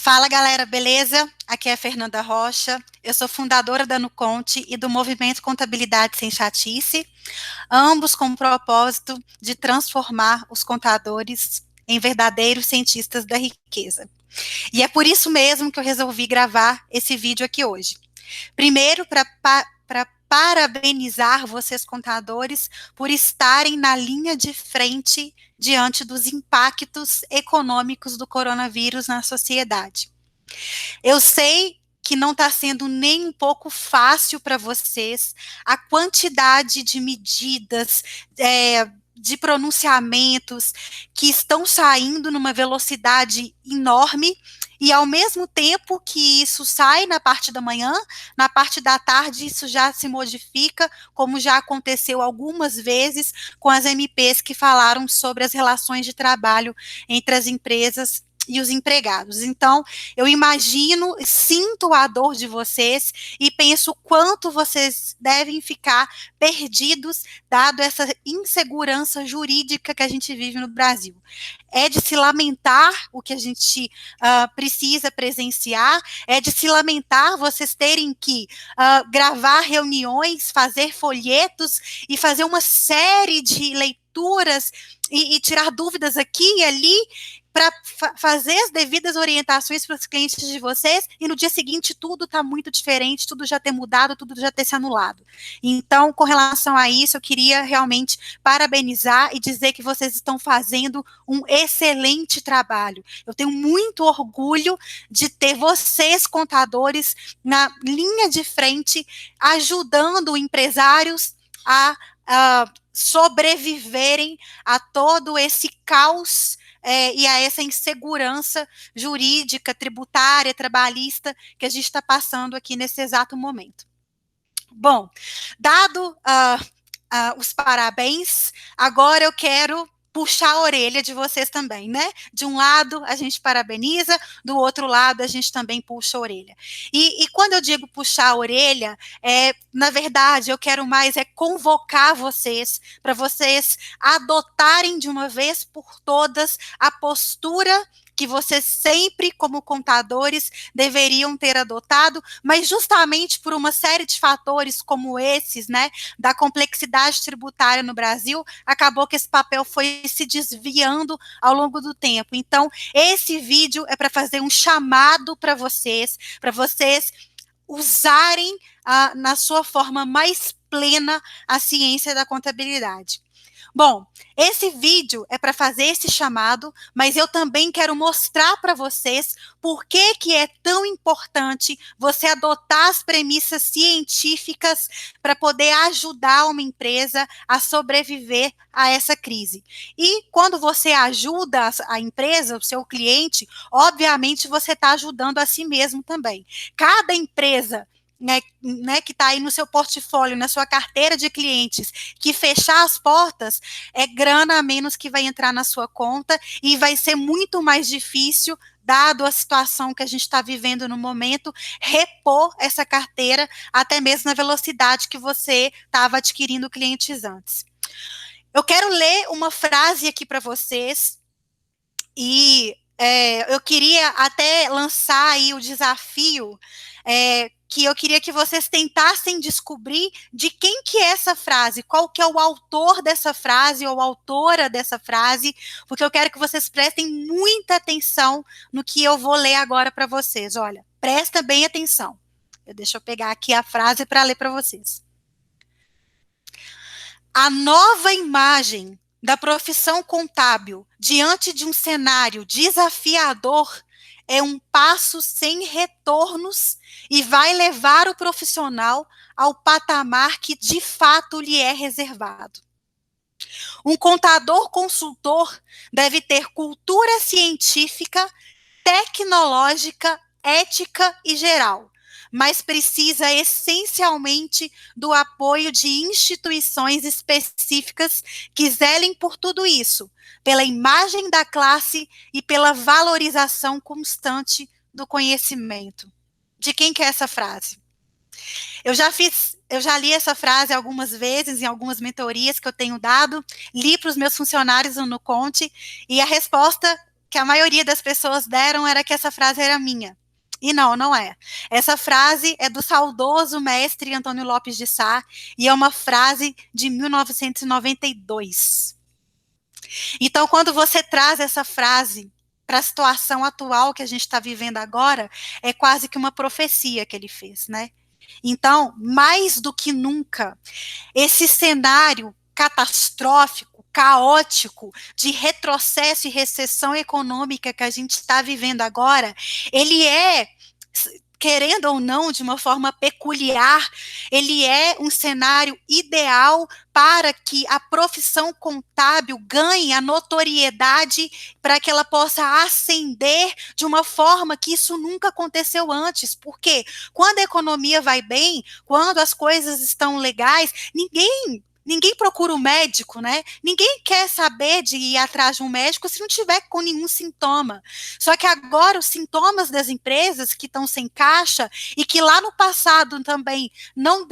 Fala, galera, beleza? Aqui é a Fernanda Rocha. Eu sou fundadora da Nuconte e do Movimento Contabilidade Sem Chatice, ambos com o propósito de transformar os contadores em verdadeiros cientistas da riqueza. E é por isso mesmo que eu resolvi gravar esse vídeo aqui hoje. Primeiro, para parabenizar vocês, contadores, por estarem na linha de frente diante dos impactos econômicos do coronavírus na sociedade. Eu sei que não está sendo nem um pouco fácil para vocês a quantidade de medidas, de pronunciamentos que estão saindo numa velocidade enorme, e ao mesmo tempo que isso sai na parte da manhã, na parte da tarde isso já se modifica, como já aconteceu algumas vezes com as MPs que falaram sobre as relações de trabalho entre as empresas e os empregados. Então, eu imagino, sinto a dor de vocês e penso o quanto vocês devem ficar perdidos, dado essa insegurança jurídica que a gente vive no Brasil. É de se lamentar o que a gente precisa presenciar, é de se lamentar vocês terem que gravar reuniões, fazer folhetos e fazer uma série de leituras e tirar dúvidas aqui e ali, para fazer as devidas orientações para os clientes de vocês, e no dia seguinte tudo está muito diferente, tudo já ter mudado, tudo já ter se anulado. Então, com relação a isso, eu queria realmente parabenizar e dizer que vocês estão fazendo um excelente trabalho. Eu tenho muito orgulho de ter vocês, contadores, na linha de frente, ajudando empresários a sobreviverem a todo esse caos e a essa insegurança jurídica, tributária, trabalhista que a gente está passando aqui nesse exato momento. Bom, dado os parabéns, agora eu quero puxar a orelha de vocês também, né? De um lado a gente parabeniza, do outro lado a gente também puxa a orelha. E quando eu digo puxar a orelha, na verdade eu quero mais convocar vocês, para vocês adotarem de uma vez por todas a postura que vocês sempre, como contadores, deveriam ter adotado, mas justamente por uma série de fatores como esses, né, da complexidade tributária no Brasil, acabou que esse papel foi se desviando ao longo do tempo. Então, esse vídeo é para fazer um chamado para vocês usarem na sua forma mais plena a ciência da contabilidade. Bom, esse vídeo é para fazer esse chamado, mas eu também quero mostrar para vocês por que é tão importante você adotar as premissas científicas para poder ajudar uma empresa a sobreviver a essa crise. E quando você ajuda a empresa, o seu cliente, obviamente você está ajudando a si mesmo também. Cada empresa que está aí no seu portfólio, na sua carteira de clientes, que fechar as portas, é grana a menos que vai entrar na sua conta e vai ser muito mais difícil, dado a situação que a gente está vivendo no momento, repor essa carteira, até mesmo na velocidade que você estava adquirindo clientes antes. Eu quero ler uma frase aqui para vocês, e eu queria até lançar aí o desafio, que eu queria que vocês tentassem descobrir de quem que é essa frase, qual que é o autor dessa frase ou autora dessa frase, porque eu quero que vocês prestem muita atenção no que eu vou ler agora para vocês. Olha, presta bem atenção. Deixa eu pegar aqui a frase para ler para vocês. A nova imagem da profissão contábil diante de um cenário desafiador é um passo sem retornos e vai levar o profissional ao patamar que de fato lhe é reservado. Um contador consultor deve ter cultura científica, tecnológica, ética e geral, mas precisa essencialmente do apoio de instituições específicas que zelem por tudo isso, pela imagem da classe e pela valorização constante do conhecimento. De quem que é essa frase? Eu já li essa frase algumas vezes em algumas mentorias que eu tenho dado, li para os meus funcionários no Nuconte, e a resposta que a maioria das pessoas deram era que essa frase era minha. E não, não é. Essa frase é do saudoso mestre Antônio Lopes de Sá, e é uma frase de 1992. Então, quando você traz essa frase para a situação atual que a gente está vivendo agora, é quase que uma profecia que ele fez, né? Então, mais do que nunca, esse cenário catastrófico, caótico, de retrocesso e recessão econômica que a gente está vivendo agora, ele é, querendo ou não, de uma forma peculiar, ele é um cenário ideal para que a profissão contábil ganhe a notoriedade para que ela possa ascender de uma forma que isso nunca aconteceu antes. Porque quando a economia vai bem, quando as coisas estão legais, ninguém procura um médico, né? Ninguém quer saber de ir atrás de um médico se não tiver com nenhum sintoma. Só que agora os sintomas das empresas que estão sem caixa e que lá no passado também não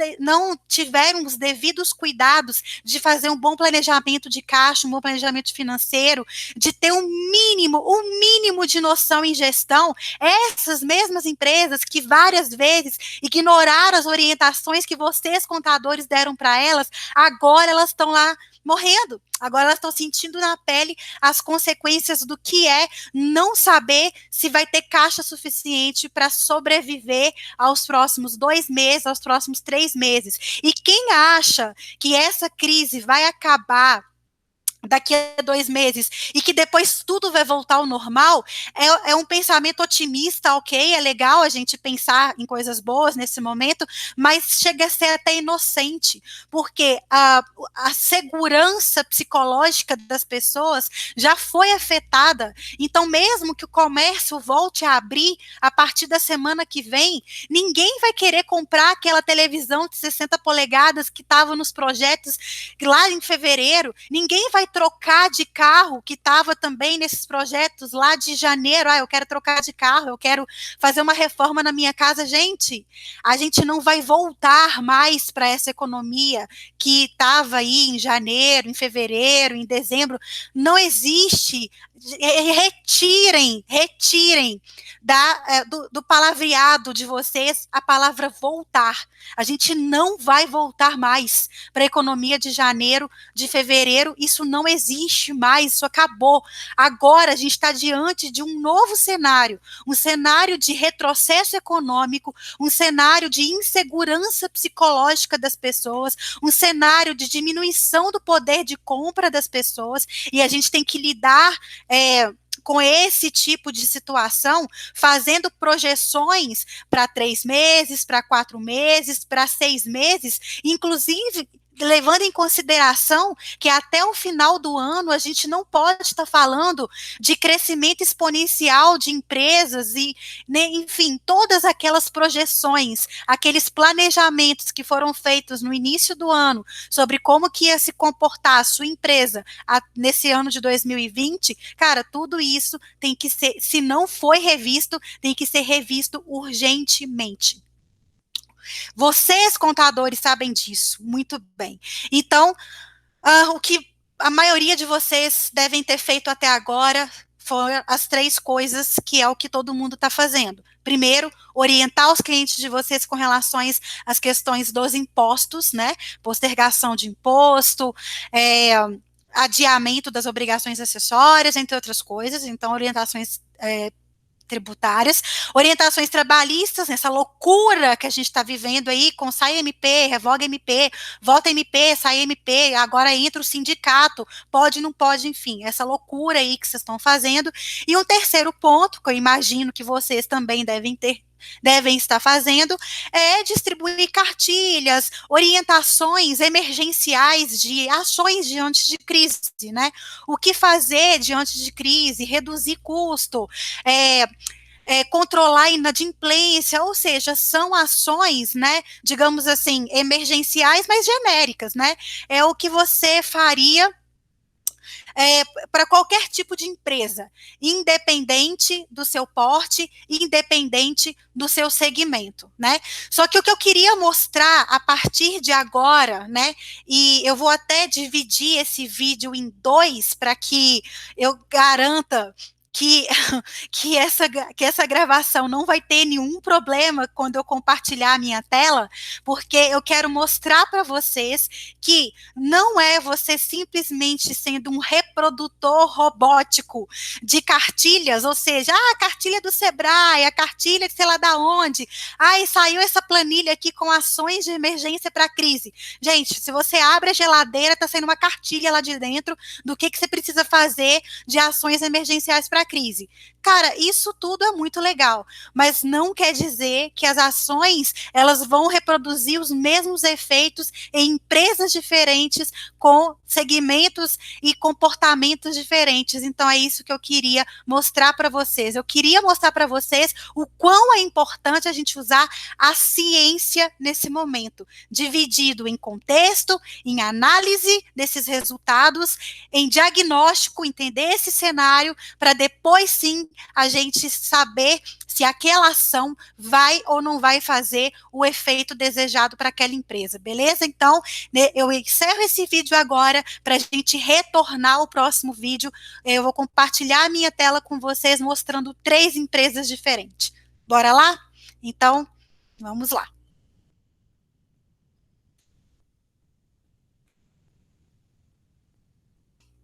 tiveram os devidos cuidados de fazer um bom planejamento de caixa, um bom planejamento financeiro, de ter um mínimo de noção em gestão, essas mesmas empresas que várias vezes ignoraram as orientações que vocês, contadores, deram para elas, agora elas estão lá morrendo. Agora elas estão sentindo na pele as consequências do que é não saber se vai ter caixa suficiente para sobreviver aos próximos 2 meses, aos próximos 3 meses. E quem acha que essa crise vai acabar daqui a 2 meses, e que depois tudo vai voltar ao normal, é um pensamento otimista, ok, é legal a gente pensar em coisas boas nesse momento, mas chega a ser até inocente, porque a segurança psicológica das pessoas já foi afetada, então mesmo que o comércio volte a abrir a partir da semana que vem, ninguém vai querer comprar aquela televisão de 60 polegadas que estava nos projetos lá em fevereiro, ninguém vai trocar de carro, que estava também nesses projetos lá de janeiro, eu quero trocar de carro, eu quero fazer uma reforma na minha casa. Gente, a gente não vai voltar mais para essa economia que estava aí em janeiro, em fevereiro, em dezembro, não existe. Retirem do palavreado de vocês a palavra voltar. A gente não vai voltar mais para a economia de janeiro, de fevereiro, isso não existe mais, isso acabou. Agora a gente está diante de um novo cenário, um cenário de retrocesso econômico, um cenário de insegurança psicológica das pessoas, um cenário de diminuição do poder de compra das pessoas, e a gente tem que lidar com esse tipo de situação, fazendo projeções para 3 meses, para 4 meses, para 6 meses, inclusive levando em consideração que até o final do ano a gente não pode estar falando de crescimento exponencial de empresas e, né, enfim, todas aquelas projeções, aqueles planejamentos que foram feitos no início do ano sobre como que ia se comportar a sua empresa nesse ano de 2020, cara, tudo isso tem que ser, se não foi revisto, tem que ser revisto urgentemente. Vocês, contadores, sabem disso muito bem. Então, o que a maioria de vocês devem ter feito até agora foram as 3 coisas que é o que todo mundo está fazendo. Primeiro, orientar os clientes de vocês com relação às questões dos impostos, né? Postergação de imposto, adiamento das obrigações acessórias, entre outras coisas. Então, orientações tributárias, orientações trabalhistas, nessa loucura que a gente está vivendo aí, com sai MP, revoga MP, volta MP, sai MP, agora entra o sindicato, pode, não pode, enfim, essa loucura aí que vocês estão fazendo. E um terceiro ponto, que eu imagino que vocês também devem estar fazendo, é distribuir cartilhas, orientações emergenciais de ações diante de crise, né? O que fazer diante de crise, reduzir custo, controlar a inadimplência, ou seja, são ações, né, digamos assim, emergenciais, mas genéricas, né? É o que você faria para qualquer tipo de empresa, independente do seu porte, independente do seu segmento, né? Só que o que eu queria mostrar a partir de agora, né, e eu vou até dividir esse vídeo em 2 para que eu garanta que, que essa gravação não vai ter nenhum problema quando eu compartilhar a minha tela, porque eu quero mostrar para vocês que não é você simplesmente sendo um reprodutor robótico de cartilhas, ou seja, a cartilha do Sebrae, a cartilha de sei lá da onde, e saiu essa planilha aqui com ações de emergência para a crise. Gente, se você abre a geladeira, está saindo uma cartilha lá de dentro do que você precisa fazer de ações emergenciais para a crise. Cara, isso tudo é muito legal, mas não quer dizer que as ações elas vão reproduzir os mesmos efeitos em empresas diferentes, com segmentos e comportamentos diferentes. Então é isso que eu queria mostrar para vocês. Eu queria mostrar para vocês o quão é importante a gente usar a ciência nesse momento, dividido em contexto, em análise desses resultados, em diagnóstico, entender esse cenário, para depois sim a gente saber se aquela ação vai ou não vai fazer o efeito desejado para aquela empresa, beleza? Então, né, eu encerro esse vídeo agora para a gente retornar ao próximo vídeo. Eu vou compartilhar a minha tela com vocês mostrando 3 empresas diferentes. Bora lá? Então, vamos lá.